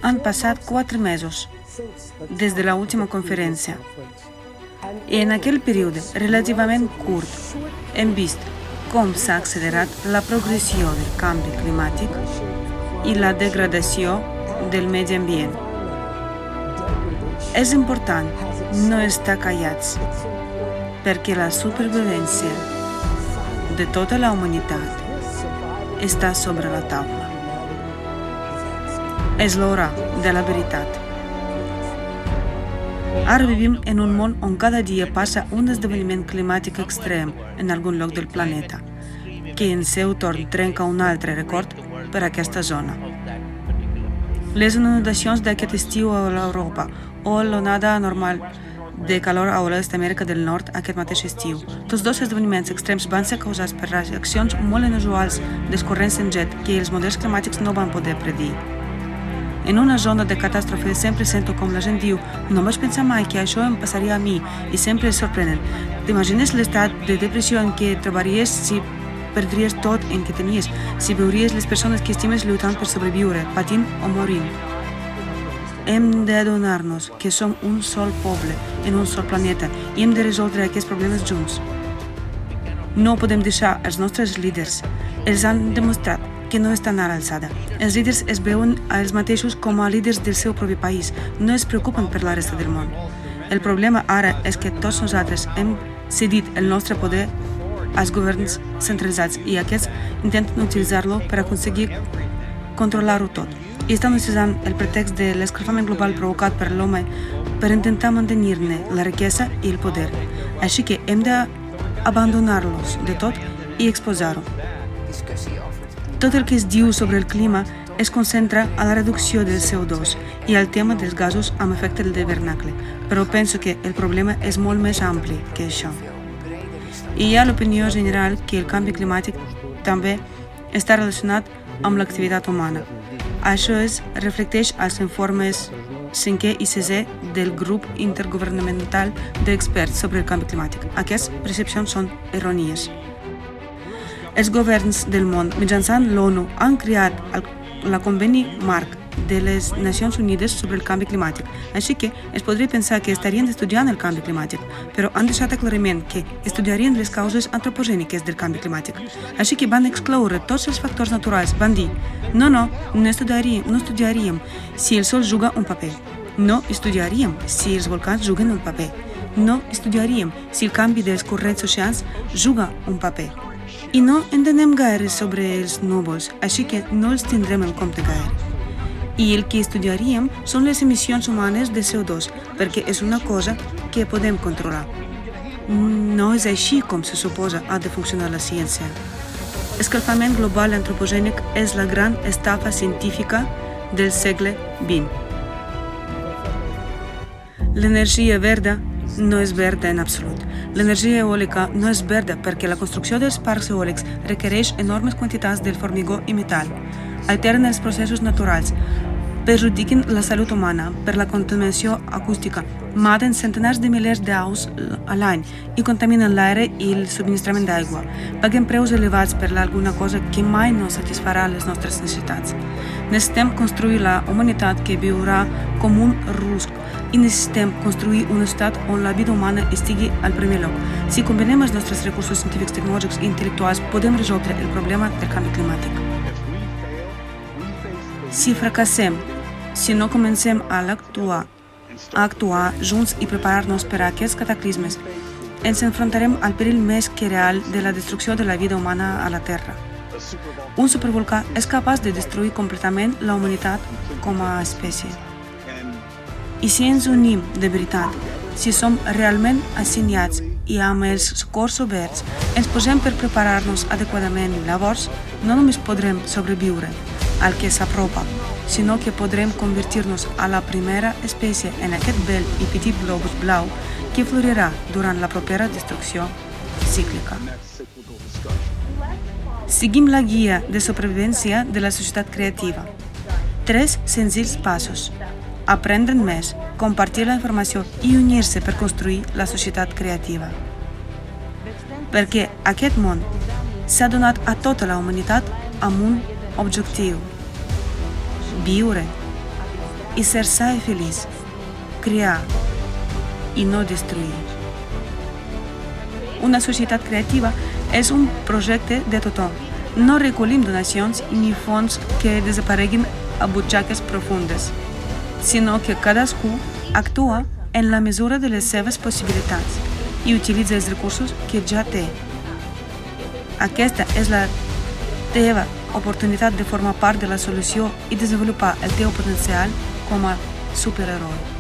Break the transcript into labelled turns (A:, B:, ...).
A: Han passat 4 mesos des de l'última conferència i en aquell període relativament curt hem vist com s'ha accelerat la progressió del canvi climàtic i la degradació del medi ambient. És important no estar callats perquè la supervivència de tota la humanitat està sobre la taula. És l'hora de la veritat. Ara vivim en un món on cada dia passa un esdeveniment climàtic extrem en algun lloc del planeta, que en seu torn trenca un altre record per a aquesta zona. Les inundacions d'aquest estiu a l'Europa o l'onada anormal de calor a l'est d'Amèrica del Nord aquest mateix estiu. Tots dos esdeveniments extrems van ser causats per reaccions molt inusuals dels corrents en jet que els models climàtics no van poder predir. En una zona de catàstrofe sempre sento com la gent diu «No vaig pensar mai que això em passaria a mi» i sempre es sorprenen. T'imagines l'estat de depressió en què trobaries si perdries tot en què tenies, si veuries les persones que estimes lluitant per sobreviure, patint o morint. Hem d'adonar-nos que som un sol poble en un sol planeta i hem de resoldre aquests problemes junts. No podem deixar els nostres líders. Els han demostrat que no estan a l'alçada. Els líders es veuen a ells mateixos com a líders del seu propi país, no es preocupen per la resta del món. El problema ara és que tots nosaltres hem cedit el nostre poder als governs centralitzats i aquests intenten utilitzar-lo per aconseguir controlar-ho tot. I estan utilitzant el pretext de l'escalfament global provocat per l'home per intentar mantenir-ne la riquesa i el poder. Així que hem d'abandonar-los de tot i exposar-ho. Tot el que es diu sobre el clima es concentra a la reducció del CO2 i al tema dels gasos amb efecte d'hivernacle, però penso que el problema és molt més ampli que això. I hi ha l'opinió general que el canvi climàtic també està relacionat amb l'activitat humana. Això es reflecteix als informes 5è i 6è del grup intergovernamental d'experts sobre el canvi climàtic. Aquestes percepcions són errònies. Els governs del món, mitjançant l'ONU, han creat el conveni marc de les Nacions Unides sobre el canvi climàtic, així que es podria pensar que estarien estudiant el canvi climàtic, però han deixat aclariment que estudiarien les causes antropogèniques del canvi climàtic. Així que van excloure tots els factors naturals, van dir no estudiaríem si el sol juga un paper, no estudiaríem si els volcans juguen un paper, no estudiaríem si el canvi dels corrents oceans juga un paper. I no entenem gaire sobre els núvols, així que no els tindrem en compte gaire. I el que estudiaríem són les emissions humanes de CO2, perquè és una cosa que podem controlar. No és així com se suposa ha de funcionar la ciència. L'escalfament global antropogènic és la gran estafa científica del segle XX. L'energia verda no és verda en absolut. L'energia eòlica no és verda perquè la construcció dels parcs eòlics requereix enormes quantitats del formigó i metall, alteren els processos naturals, perjudiquen la salut humana per la contaminació acústica, maten centenars de milers d'aus a l'any i contaminen l'aire i el subministrament d'aigua. Paguem preus elevats per alguna cosa que mai no satisfarà les nostres necessitats. Necessitem construir la humanitat que viurà com un rusc i necessitem construir un estat on la vida humana estigui al primer lloc. Si combinem els nostres recursos científics, tecnològics i intel·lectuals, podem resoldre el problema del canvi climàtic. Si fracassem, si no comencem a actuar junts i preparar-nos per a aquests cataclismes, ens enfrontarem al perill més que real de la destrucció de la vida humana a la Terra. Un supervolcà és capaç de destruir completament la humanitat com a espècie. I si ens unim de veritat, si som realment assenyats i amb els cors oberts, ens posem per preparar-nos adequadament, llavors no només podrem sobreviure al que s'apropa, sinó que podrem convertir-nos a la primera espècie en aquest bell i petit globus blau que florirà durant la propera destrucció cíclica. Seguim la guia de supervivència de la societat creativa. 3 senzills passos. Aprendre més, compartir la informació i unir-se per construir la societat creativa. Perquè aquest món s'ha donat a tota la humanitat amb un objectiu: viure. i ser sa i feliç, crear i no destruir. Una societat creativa és un projecte de tothom. No recollim donacions ni fons que desapareguin a butxaques profundes, sinó que cadascú actua en la mesura de les seves possibilitats i utilitza els recursos que ja té. Aquesta és la teva oportunitat de formar part de la solució i desenvolupar el teu potencial com a superheroi.